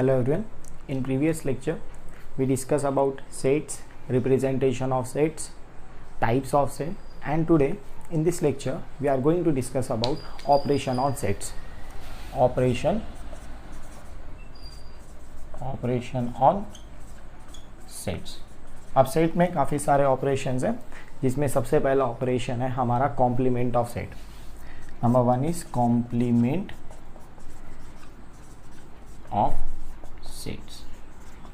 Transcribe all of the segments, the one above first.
Hello everyone. In previous lecture, we discussed about sets, representation of sets, types of set, and today in this lecture we are going to discuss about operation on sets. Operation on sets. अब set में काफ़ी सारे operations हैं, जिसमें सबसे पहला operation है हमारा complement of set. Number one is complement of sets.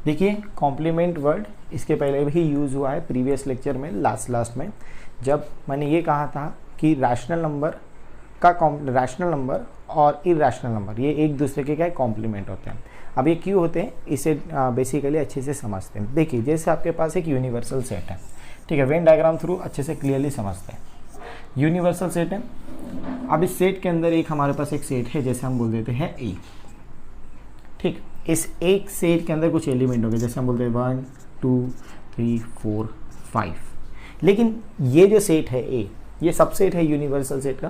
देखिए कॉम्प्लीमेंट वर्ड इसके पहले भी यूज़ हुआ है प्रीवियस लेक्चर में, लास्ट में, जब मैंने ये कहा था कि रैशनल नंबर और इरैशनल नंबर ये एक दूसरे के क्या कॉम्प्लीमेंट होते हैं. अब ये क्यों होते हैं इसे बेसिकली अच्छे से समझते हैं. देखिए जैसे आपके पास एक यूनिवर्सल सेट है, ठीक है, वेन डायग्राम थ्रू अच्छे से क्लियरली समझते हैं. यूनिवर्सल सेट है. अब इस सेट के अंदर एक हमारे पास एक सेट है, जैसे हम बोल देते हैं ए. ठीक, इस एक सेट के अंदर कुछ एलिमेंट हो गए, जैसे हम बोलते हैं 1 2 3 4 5. लेकिन ये जो सेट है ए, ये सबसेट है यूनिवर्सल सेट का,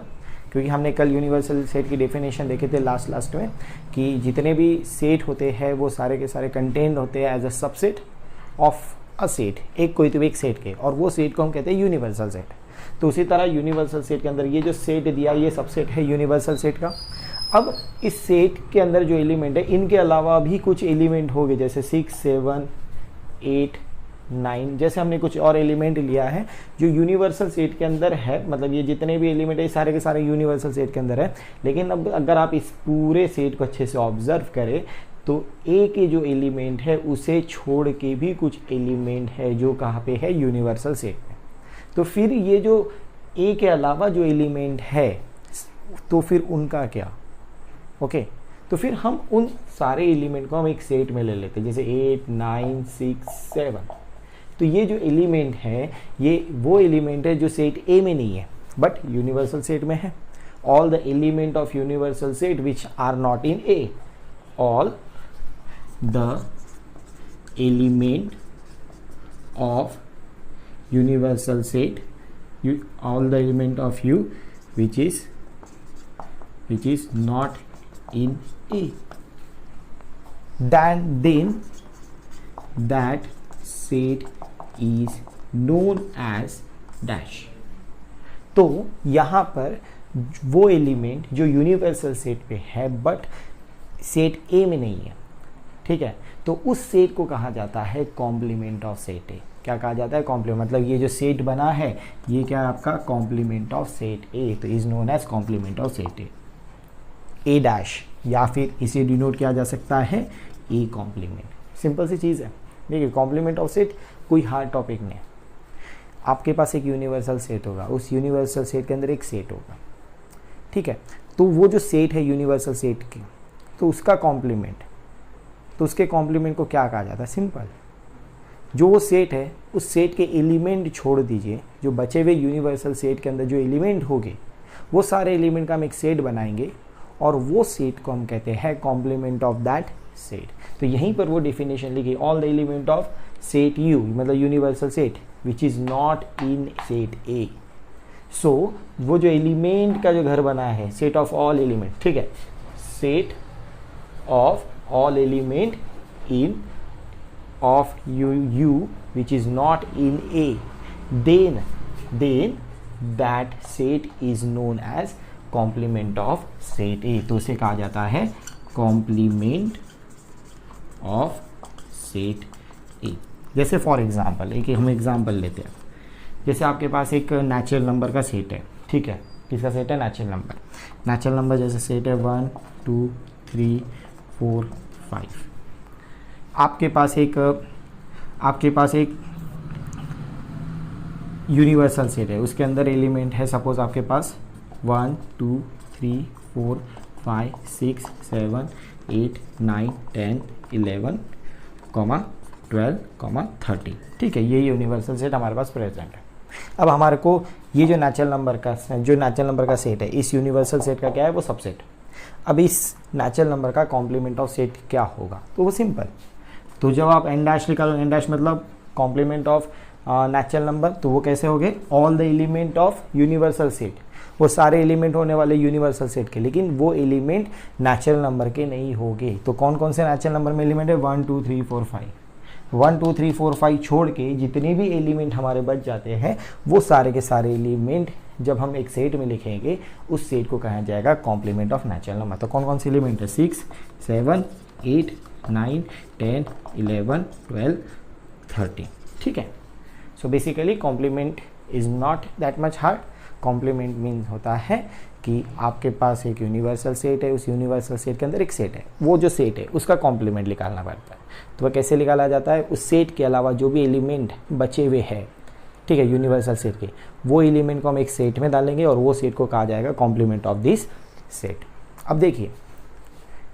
क्योंकि हमने कल यूनिवर्सल सेट की डेफिनेशन देखे थे लास्ट में कि जितने भी सेट होते हैं वो सारे के सारे कंटेंट होते हैं as a subset of a set, एक कोई तो एक सेट के, और वो सेट को हम कहते हैं यूनिवर्सल सेट. तो उसी तरह यूनिवर्सल सेट के अंदर ये जो सेट दिया ये सबसेट है यूनिवर्सल सेट का. अब इस सेट के अंदर जो एलिमेंट है इनके अलावा भी कुछ एलिमेंट हो गए, जैसे 6 7 8 9, जैसे हमने कुछ और एलिमेंट लिया है जो यूनिवर्सल सेट के अंदर है. मतलब ये जितने भी एलिमेंट है सारे के सारे यूनिवर्सल सेट के अंदर है. लेकिन अब अगर आप इस पूरे सेट को अच्छे से ऑब्जर्व करें तो ए के जो एलिमेंट है उसे छोड़ के भी कुछ एलिमेंट है जो कहाँ पे है, यूनिवर्सल सेट में. तो फिर ये जो ए के अलावा जो एलिमेंट है तो फिर उनका क्या, ओके. तो फिर हम उन सारे एलिमेंट को हम एक सेट में ले लेते हैं, जैसे 8 9 6 7. तो ये जो एलिमेंट है ये वो एलिमेंट है जो सेट ए में नहीं है बट यूनिवर्सल सेट में है. All the element of universal set which are not in A, all the element of universal set, all the element of u which is not in A, then that set is known as dash. तो यहाँ पर वो element जो universal set पे है but set ए में नहीं है, ठीक है, तो उस सेट को कहा जाता है कॉम्प्लीमेंट ऑफ सेट ए. क्या कहा जाता है, कॉम्प्लीमेंट. मतलब ये जो सेट बना है ये क्या है आपका कॉम्प्लीमेंट ऑफ सेट ए, तो is known as complement of set A dash, या फिर इसे डिनोट किया जा सकता है ए कॉम्प्लीमेंट. सिंपल सी चीज़ है. देखिए कॉम्प्लीमेंट ऑफ सेट कोई हार्ड टॉपिक नहीं है. आपके पास एक यूनिवर्सल सेट होगा, उस यूनिवर्सल सेट के अंदर एक सेट होगा, ठीक है. तो वो जो सेट है यूनिवर्सल सेट की, तो उसका कॉम्प्लीमेंट, तो उसके कॉम्प्लीमेंट को क्या कहा जाता है, सिंपल. जो वो सेट है उस सेट के एलिमेंट छोड़ दीजिए, जो बचे हुए यूनिवर्सल सेट के अंदर जो एलिमेंट होंगे वो सारे एलिमेंट का हम एक सेट बनाएंगे और वो सेट को हम कहते हैं कॉम्प्लीमेंट ऑफ दैट सेट. तो यहीं पर वो डेफिनेशन लिखी, all the element of set U, मतलब universal set which is not in set A. So वो जो एलिमेंट का जो घर बना है, सेट ऑफ ऑल एलिमेंट, ठीक है, set of all element in of u which is not in A, then that set is known as complement of set A. तो उसे कहा जाता है complement of set A. जैसे फॉर एग्जाम्पल एक हम एग्जाम्पल लेते हैं, जैसे आपके पास एक नेचुरल नंबर का सेट है, ठीक है. किसका सेट है, नेचुरल नंबर. जैसे सेट है 1 2 3 4 5. आपके पास एक यूनिवर्सल सेट है, उसके अंदर एलिमेंट है, सपोज आपके पास 1 2 3 4 5 6 7 8 9 10 11 12 30, ठीक है. ये यूनिवर्सल सेट हमारे पास प्रेजेंट है. अब हमारे को ये जो नेचुरल नंबर का सेट है, इस यूनिवर्सल सेट का क्या है, वो सबसेट. अब इस नेचुरल नंबर का कॉम्प्लीमेंट ऑफ सेट क्या होगा, तो वो सिंपल. तो जब आप एन डैश निकालो, एन डैश मतलब कॉम्प्लीमेंट ऑफ नेचुरल नंबर, तो वो कैसे हो गए, all the element of universal set. वो सारे एलिमेंट होने वाले यूनिवर्सल सेट के, लेकिन वो एलिमेंट नेचुरल नंबर के नहीं होंगे। तो कौन कौन से नेचुरल नंबर में एलिमेंट है? 1 2 3 4 5। 1 2 3 4 5 छोड़ के जितने भी एलिमेंट हमारे बच जाते हैं वो सारे के सारे एलिमेंट जब हम एक सेट में लिखेंगे उस सेट को कहा जाएगा कॉम्प्लीमेंट ऑफ नेचुरल नंबर। तो कौन कौन से एलिमेंट है? 6 7 8 9 10 11 12 13। ठीक है। So basically complement is not that much hard. Complement means होता है कि आपके पास एक यूनिवर्सल सेट है, उस यूनिवर्सल सेट के अंदर एक सेट है, वो जो सेट है उसका कॉम्प्लीमेंट निकालना पड़ता है। तो वह कैसे निकाला जाता है? उस सेट के अलावा जो भी एलिमेंट बचे हुए हैं, ठीक है, यूनिवर्सल सेट के, वो एलिमेंट को हम एक सेट में डालेंगे और वो सेट को कहा जाएगा कॉम्प्लीमेंट ऑफ दिस सेट। अब देखिए,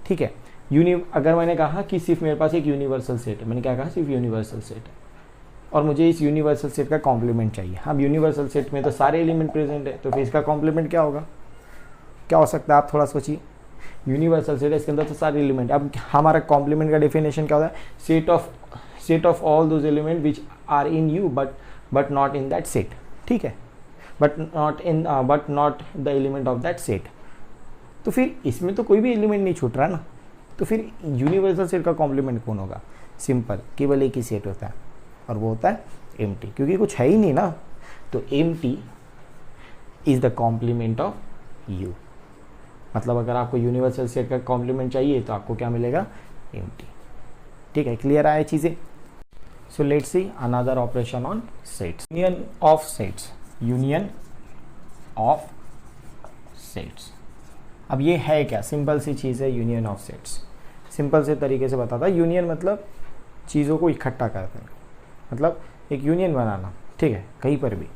ठीक है, अगर मैंने कहा कि सिर्फ मेरे पास एक यूनिवर्सल सेट है, मैंने क्या कहा? सिर्फ यूनिवर्सल सेट है और मुझे इस यूनिवर्सल सेट का कॉम्प्लीमेंट चाहिए। अब यूनिवर्सल सेट में तो सारे एलिमेंट प्रेजेंट है, तो फिर इसका कॉम्प्लीमेंट क्या होगा? क्या हो सकता है? आप थोड़ा सोचिए। यूनिवर्सल सेट है, इसके अंदर तो सारे एलिमेंट। अब हमारा कॉम्प्लीमेंट का डेफिनेशन क्या होता है? Set of all those element which are in U but not in that set. ठीक है, but not the element of that set. तो फिर इसमें तो कोई भी एलिमेंट नहीं छूट रहा ना, तो फिर यूनिवर्सल सेट का कॉम्प्लीमेंट कौन होगा? सिंपल, केवल एक ही सेट होता है और वो होता है एम्प्टी, क्योंकि कुछ है ही नहीं ना। तो empty is the complement of U. मतलब अगर आपको यूनिवर्सल सेट का कॉम्प्लीमेंट चाहिए तो आपको क्या मिलेगा? एम्प्टी। ठीक है, क्लियर आया चीजें? So let's see another operation on sets. Union of sets, union of sets. अब ये है क्या? सिंपल सी चीज़ है यूनियन ऑफ सेट्स। सिंपल से तरीके से बताता, यूनियन मतलब चीज़ों को इकट्ठा करते हैं, मतलब एक यूनियन बनाना। ठीक है, कहीं पर भी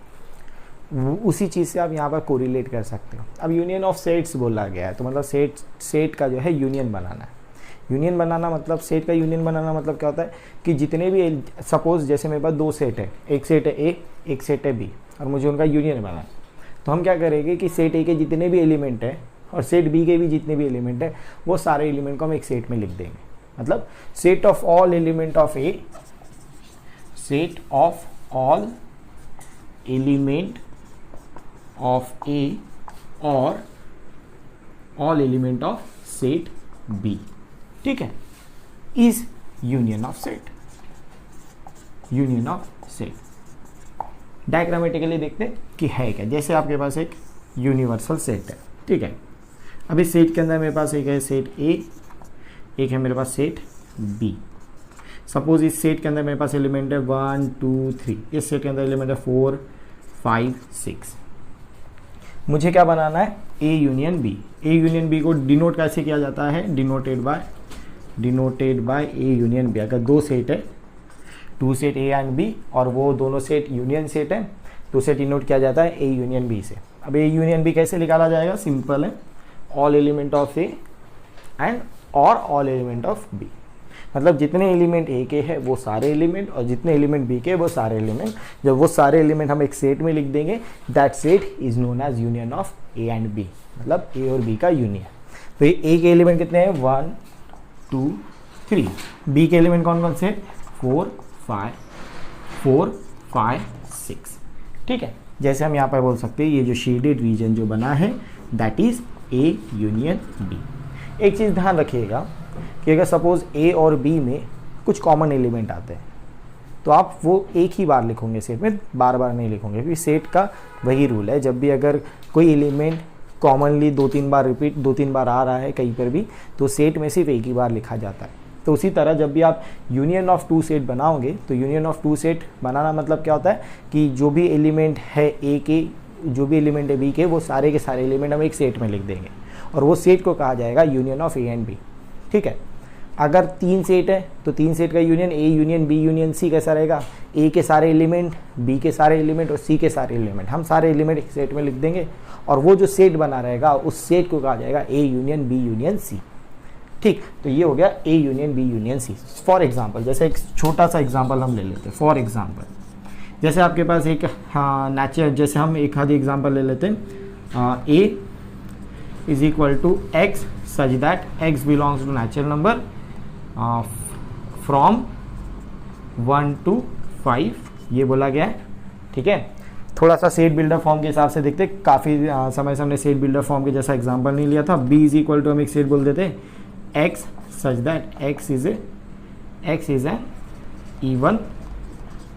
उसी चीज़ से आप यहाँ पर कोरिलेट कर सकते हो। अब यूनियन ऑफ सेट्स बोला गया है, तो मतलब सेट का जो है यूनियन बनाना है। यूनियन बनाना मतलब, सेट का यूनियन बनाना मतलब क्या होता है कि जितने भी, सपोज जैसे मेरे पास दो सेट है, एक सेट है ए, एक सेट है बी, और मुझे उनका यूनियन बनाना है। तो हम क्या करेंगे कि सेट ए के जितने भी एलिमेंट है और सेट बी के भी जितने भी एलिमेंट है वो सारे एलिमेंट को हम एक सेट में लिख देंगे। मतलब set of all element of A, set of all element of A और all element of set B, ठीक है, is union of set. Union of set diagrammatically देखते हैं कि है क्या। जैसे आपके पास एक यूनिवर्सल सेट है, ठीक है, अभी सेट के अंदर मेरे पास एक है सेट ए, एक है मेरे पास सेट बी। सपोज इस सेट के अंदर मेरे पास एलिमेंट है 1 2 3, इस सेट के अंदर एलिमेंट है 4 5 6। मुझे क्या बनाना है? A union B. A union B को डिनोट कैसे किया जाता है? Denoted by A union B. अगर दो सेट है, two set A and B, और वो दोनों सेट यूनियन सेट है, तो उसे डिनोट किया जाता है ए यूनियन बी से। अब ए यूनियन बी कैसे निकाला जाएगा? सिंपल है, all element of A and और ऑल एलिमेंट ऑफ बी। मतलब जितने एलिमेंट ए के हैं वो सारे एलिमेंट, और जितने एलिमेंट बी के वो सारे एलिमेंट। जब वो सारे एलिमेंट हम एक सेट में लिख देंगे, that set is known as union of A and B, मतलब ए और बी का यूनियन। तो ये ए के एलिमेंट कितने हैं? 1 2 3। बी के एलिमेंट कौन कौन से? 4 5 6। ठीक है, जैसे हम यहाँ पर बोल सकते हैं ये जो शेडेड रीजन जो बना है that is A union B. एक चीज़ ध्यान रखिएगा कि अगर सपोज ए और बी में कुछ कॉमन एलिमेंट आते हैं तो आप वो एक ही बार लिखोगे सेट में, बार बार नहीं लिखोगे, क्योंकि सेट का वही रूल है, जब भी अगर कोई एलिमेंट कॉमनली 2-3 बार आ रहा है कहीं पर भी, तो सेट में सिर्फ एक ही बार लिखा जाता है। तो उसी तरह जब भी आप यूनियन ऑफ टू सेट बनाओगे, तो यूनियन ऑफ टू सेट बनाना मतलब क्या होता है कि जो भी एलिमेंट है ए के, जो भी एलिमेंट है बी के, वो सारे के सारे एलिमेंट हम एक सेट में लिख देंगे और वो सेट को कहा जाएगा union of A and B. ठीक है, अगर 3 सेट है तो 3 सेट का union A union B union C कैसा रहेगा? ए के सारे एलिमेंट, बी के सारे एलिमेंट और सी के सारे एलिमेंट, हम सारे एलिमेंट एक सेट में लिख देंगे और वो जो सेट बना रहेगा उस सेट को कहा जाएगा A union B union C. ठीक, तो ये हो गया A union B union C. For example, जैसे एक छोटा सा एग्जाम्पल हम ले लेते हैं। फॉर एग्जाम्पल, जैसे आपके पास एक नेचुरल, जैसे हम एक आधी एग्जाम्पल ले लेते हैं, A is equal to X such that X belongs to natural number from 1 to 5, ये बोला गया है। ठीक है, थोड़ा सा सेट बिल्डर फॉर्म के हिसाब से देखते, काफ़ी समय से हमने सेट बिल्डर फॉर्म के जैसा एग्जांपल नहीं लिया था। b इज इक्वल टू हम एक सेट बोल देते x such that x is a even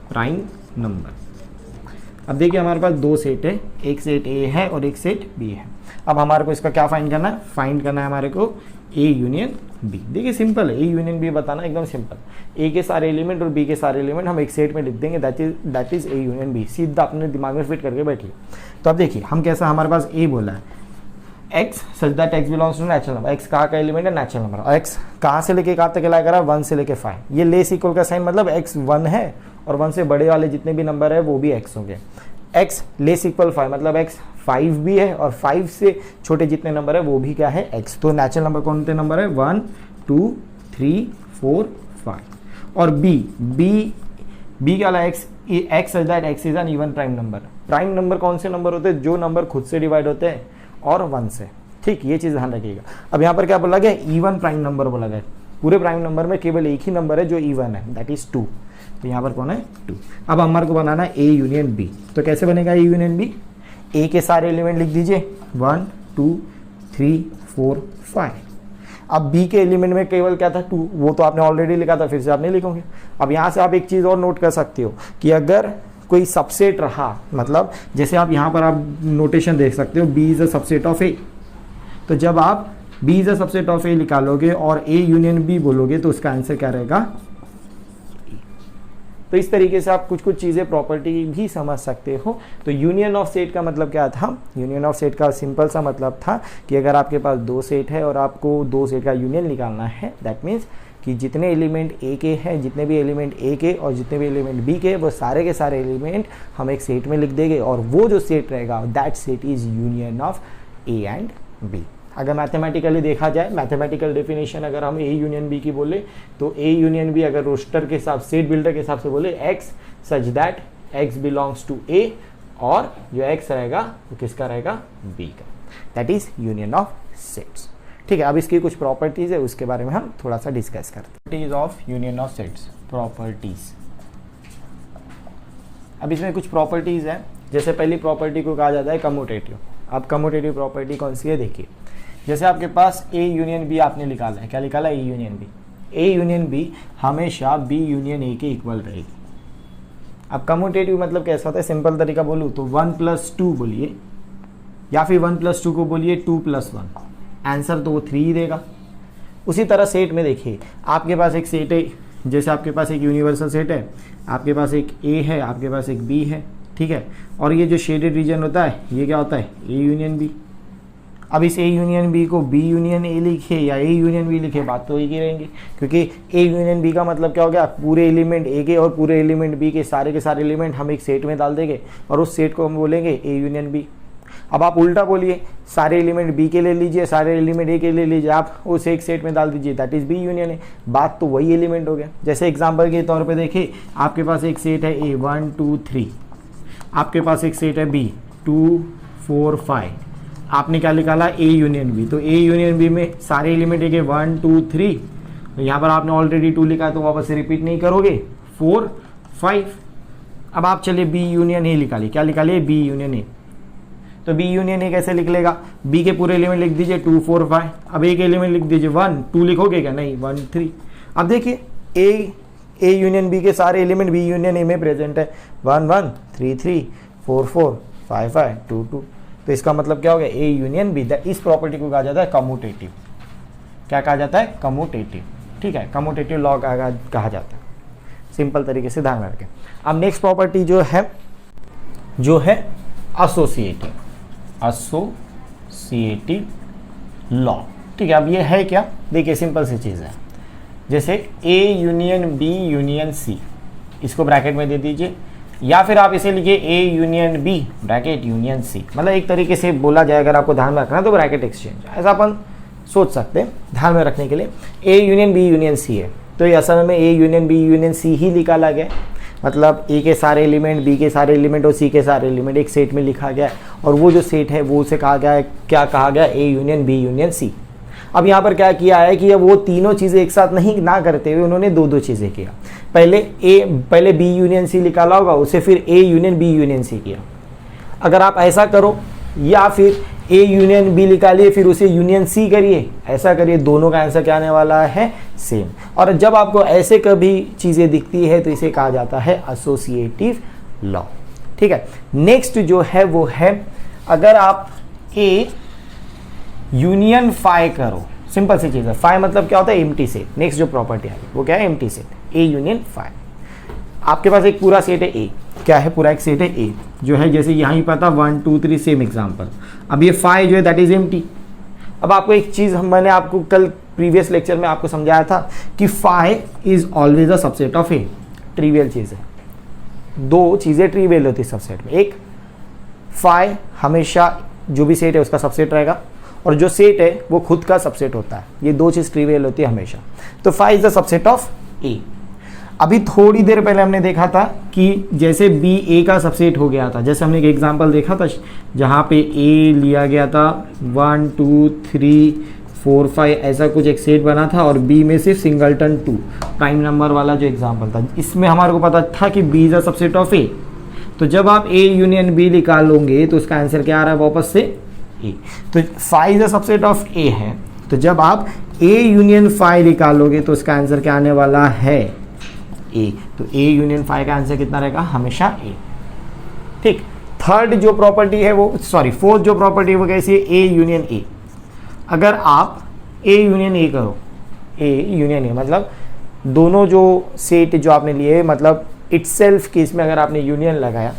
prime number. अब देखिए हमारे पास दो सेट है, एक सेट a है और एक सेट b है। अब हमारे को इसका क्या फाइंड करना है, फाइंड करना है हमारे को a यूनियन b। देखिए सिंपल है, a यूनियन b बताना एकदम सिंपल। a के सारे एलिमेंट और b के सारे एलिमेंट हम एक सेट में लिख देंगे, that is a union b। सीधा अपने दिमाग में फिट करके बैठिए। तो अब देखिए हम कैसा, हमारे पास a बोला है x such that x belongs to natural number. x कहाँ का एलिमेंट है, नेचुरल नंबर। और x कहाँ से लेके कहाँ तक ला करा, 1 से लेके 5। ये लेस इक्वल का साइन मतलब x 1 है और 1 से बड़े वाले जितने भी नंबर है वो भी x होंगे। x लेस इक्वल 5 मतलब x 5 भी है और 5 से छोटे जितने नंबर है वो भी क्या है, x। तो नेचुरल नंबर कौन से नंबर है, 1 2 3 4 5। और b क्या वाला x such that x is an even prime number. Prime number कौन से नंबर होते हैं, जो नंबर खुद से डिवाइड होते हैं और 1 से। ठीक, ये चीज़ ध्यान रखिएगा। अब यहाँ पर क्या बोला गया, इवन प्राइम नंबर बोला गया। पूरे प्राइम नंबर में केवल एक ही नंबर है जो इवन है, दैट इज 2। तो यहाँ पर कौन है, 2। अब हमारे को बनाना है a यूनियन b। तो कैसे बनेगा a यूनियन b, a के सारे एलिमेंट लिख दीजिए 1 2 3 4 5। अब b के एलिमेंट में केवल क्या था, 2, वो तो आपने ऑलरेडी लिखा था, फिर से आप नहीं लिखोगे। अब यहाँ से आप एक चीज़ और नोट कर सकते हो कि अगर कोई सबसेट रहा, मतलब जैसे आप यहाँ पर आप नोटेशन देख सकते हो b is a subset of a। तो जब आप b is a subset of a निकालोगे और a यूनियन b बोलोगे तो उसका आंसर क्या रहेगा। तो इस तरीके से आप कुछ कुछ चीज़ें प्रॉपर्टी भी समझ सकते हो। तो यूनियन ऑफ सेट का मतलब क्या था, यूनियन ऑफ सेट का सिंपल सा मतलब था कि अगर आपके पास दो सेट है और आपको दो सेट का यूनियन निकालना है, दैट मीन्स कि जितने एलिमेंट ए के हैं, जितने भी एलिमेंट ए के और जितने भी एलिमेंट बी के, वो सारे के सारे एलिमेंट हम एक सेट में लिख देंगे और वो जो सेट रहेगा that set is union of A and B. अगर मैथमेटिकली देखा जाए, मैथमेटिकल डेफिनेशन अगर हम ए यूनियन बी की बोले तो ए यूनियन बी अगर रोस्टर के हिसाब, सेट बिल्डर के हिसाब से बोले, X such that X belongs to A और जो एक्स रहेगा वो किसका रहेगा, बी का, that is union of sets. ठीक है, अब इसकी कुछ प्रॉपर्टीज है उसके बारे में हम थोड़ा सा डिस्कस करते हैं। Properties of union of sets, properties. अब इसमें कुछ प्रॉपर्टीज है, जैसे पहली प्रॉपर्टी को कहा जाता है कम्यूटेटिव। अब कम्यूटेटिव प्रॉपर्टी कौन सी है, देखिए जैसे आपके पास ए यूनियन बी आपने निकाला है, क्या निकाला, A union B. A union B हमेशा बी यूनियन ए के इक्वल रहेगी। अब कम्यूटेटिव मतलब कैसा होता है, सिंपल तरीका बोलूँ तो 1+2 बोलिए या फिर 1+2 को बोलिए 2+1, आंसर तो वो 3 ही देगा। उसी तरह सेट में देखिए, आपके पास एक सेट है, जैसे आपके पास एक यूनिवर्सल सेट है, आपके पास एक ए है, आपके पास एक बी है, ठीक है, और ये जो शेडेड रीजन होता है ये क्या होता है, ए यूनियन बी। अब इस ए यूनियन बी को बी यूनियन ए लिखे या ए यूनियन बी लिखे, बात तो एक ही रहेंगी, क्योंकि ए यूनियन बी का मतलब क्या हो गया, पूरे एलिमेंट ए के और पूरे एलिमेंट बी के सारे एलिमेंट हम एक सेट में डाल देंगे और उस सेट को हम बोलेंगे ए यूनियन बी। अब आप उल्टा बोलिए, सारे एलिमेंट बी के ले लीजिए, सारे एलिमेंट ए के ले लीजिए, आप उस एक सेट में डाल दीजिए, that is B union A. बात तो वही एलिमेंट हो गया। जैसे एग्जांपल के तौर पे देखिए, आपके पास एक सेट है ए 1 2 3, आपके पास एक सेट है बी 2 4 5, आपने क्या निकाला, ए यूनियन बी। तो ए यूनियन बी में सारे एलिमेंट है 1 2 3, तो यहाँ पर आपने ऑलरेडी 2 लिखा है तो वापस से रिपीट नहीं करोगे, 4 5। अब आप चलिए बी यूनियन ए निकालिए, क्या निकालिए, बी यूनियन ए। तो बी यूनियन ए कैसे लिख लेगा, बी के पूरे एलिमेंट लिख दीजिए 2 4 5, अब एक एलिमेंट लिख दीजिए 1 2 लिखोगे क्या, नहीं 1 3। अब देखिए ए यूनियन बी के सारे एलिमेंट बी यूनियन ए में प्रेजेंट है, 1 1 3 3 4 4 5 5 2 2। तो इसका मतलब क्या हो गया, ए यूनियन बी। इस प्रॉपर्टी को कहा जाता है कम्यूटेटिव। क्या कहा जाता है, कम्यूटेटिव। ठीक है, कम्यूटेटिव लॉ कहा जाता है, सिंपल तरीके से ध्यान में रखें। अब नेक्स्ट प्रॉपर्टी जो है एसोसिएटिव, एसोसिएटिव लॉ। ठीक है, अब ये है क्या, देखिए सिंपल सी चीज़ है, जैसे A union B union C, इसको ब्रैकेट में दे दीजिए, या फिर आप इसे लिखिए A union B bracket union C. मतलब एक तरीके से बोला जाए, अगर आपको ध्यान में रखना है तो ब्रैकेट एक्सचेंज, ऐसा अपन सोच सकते हैं ध्यान में रखने के लिए। A union B union C है, तो ये असल में A union B union C ही निकाला गया, मतलब ए के सारे एलिमेंट, बी के सारे एलिमेंट और सी के सारे एलिमेंट एक सेट में लिखा गया है, और वो जो सेट है वो उसे कहा गया है, क्या कहा गया, A union B union C. अब यहाँ पर क्या किया है कि अब वो तीनों चीज़ें एक साथ नहीं ना करते हुए उन्होंने दो चीज़ें किया। पहले बी यूनियन सी निकाला होगा, उसे फिर A union B union C किया, अगर आप ऐसा करो या फिर ए यूनियन बी निकालिए फिर उसे यूनियन सी करिए, ऐसा करिए, दोनों का आंसर क्या आने वाला है, सेम। और जब आपको ऐसे कभी चीज़ें दिखती है तो इसे कहा जाता है एसोसिएटिव लॉ। ठीक है, नेक्स्ट जो है वो है अगर आप ए यूनियन फाई करो, सिंपल सी चीज़ है, फाई मतलब क्या होता है, एम्प्टी सेट। नेक्स्ट जो प्रॉपर्टी है वो क्या है, empty set, A union phi. आपके पास एक पूरा सेट है ए, क्या है, पूरा एक सेट है ए जो है, जैसे यहाँ ही पता 1 2 3 सेम एग्जाम्पल। अब ये फाई जो है दैट इज एम्प्टी। अब आपको एक चीज़ मैंने आपको कल प्रीवियस लेक्चर में आपको समझाया था कि phi is always a subset of A. Trivial चीज़ है, दो चीज़ें ट्रिवियल होती है सबसेट में, एक फाई हमेशा जो भी सेट है उसका सबसेट रहेगा और जो सेट है वो खुद का सबसेट होता है, ये दो चीज़ ट्रिवियल होती है हमेशा। तो phi is the subset of A. अभी थोड़ी देर पहले हमने देखा था कि जैसे बी ए का सबसेट हो गया था, जैसे हमने एक एग्जांपल देखा था जहाँ पे ए लिया गया था 1 2 3 4 5 ऐसा कुछ एक सेट बना था और बी में सिर्फ सिंगलटन 2 प्राइम नंबर वाला जो एग्जांपल था, इसमें हमारे को पता था कि B is the subset of A. तो जब आप ए यूनियन बी निकालोगे तो उसका आंसर क्या आ रहा है, वापस से ए। तो phi is the subset of A है, तो जब आप ए यूनियन फाई निकालोगे तो उसका आंसर क्या आने वाला है, ए। तो ए यूनियन फाई का आंसर कितना रहेगा, हमेशा ए। ठीक, थर्ड जो प्रॉपर्टी है वो, सॉरी फोर्थ जो प्रॉपर्टी है वो कैसी है, ए यूनियन ए। अगर आप ए यूनियन ए करो, ए यूनियन ए मतलब दोनों जो सेट जो आपने लिए मतलब इटसेल्फ केस में अगर आपने यूनियन लगाया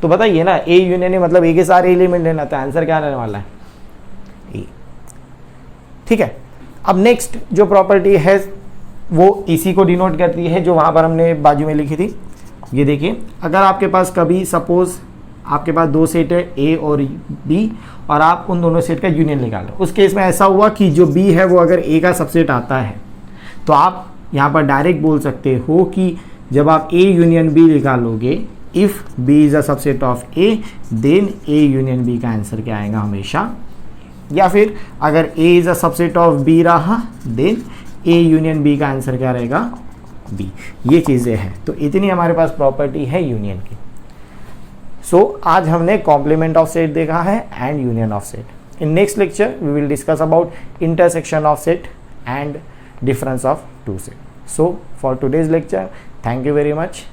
तो बताइए ना, ए यूनियन ए मतलब ए के सारे एलिमेंट लेना, तो आंसर क्या आने वाला है, ए। ठीक है, अब नेक्स्ट जो प्रॉपर्टी है वो इसी को डिनोट करती है जो वहाँ पर हमने बाजू में लिखी थी। ये देखिए, अगर आपके पास कभी सपोज आपके पास दो सेट है ए और बी और आप उन दोनों सेट का यूनियन निकाल रहे हो, उस केस में ऐसा हुआ कि जो बी है वो अगर ए का सबसेट आता है तो आप यहाँ पर डायरेक्ट बोल सकते हो कि जब आप ए यूनियन बी निकालोगे, if B is a subset of A then A union B का आंसर क्या आएगा, हमेशा। या फिर अगर A is a subset of B रहा देन ए यूनियन बी का आंसर क्या रहेगा, बी। ये चीज़ें हैं, तो इतनी हमारे पास प्रॉपर्टी है यूनियन की। सो आज हमने कॉम्प्लीमेंट ऑफ सेट देखा है and union of set. In next lecture we will discuss about intersection of set and difference of two set. So for today's lecture, thank you very much,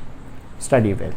study well.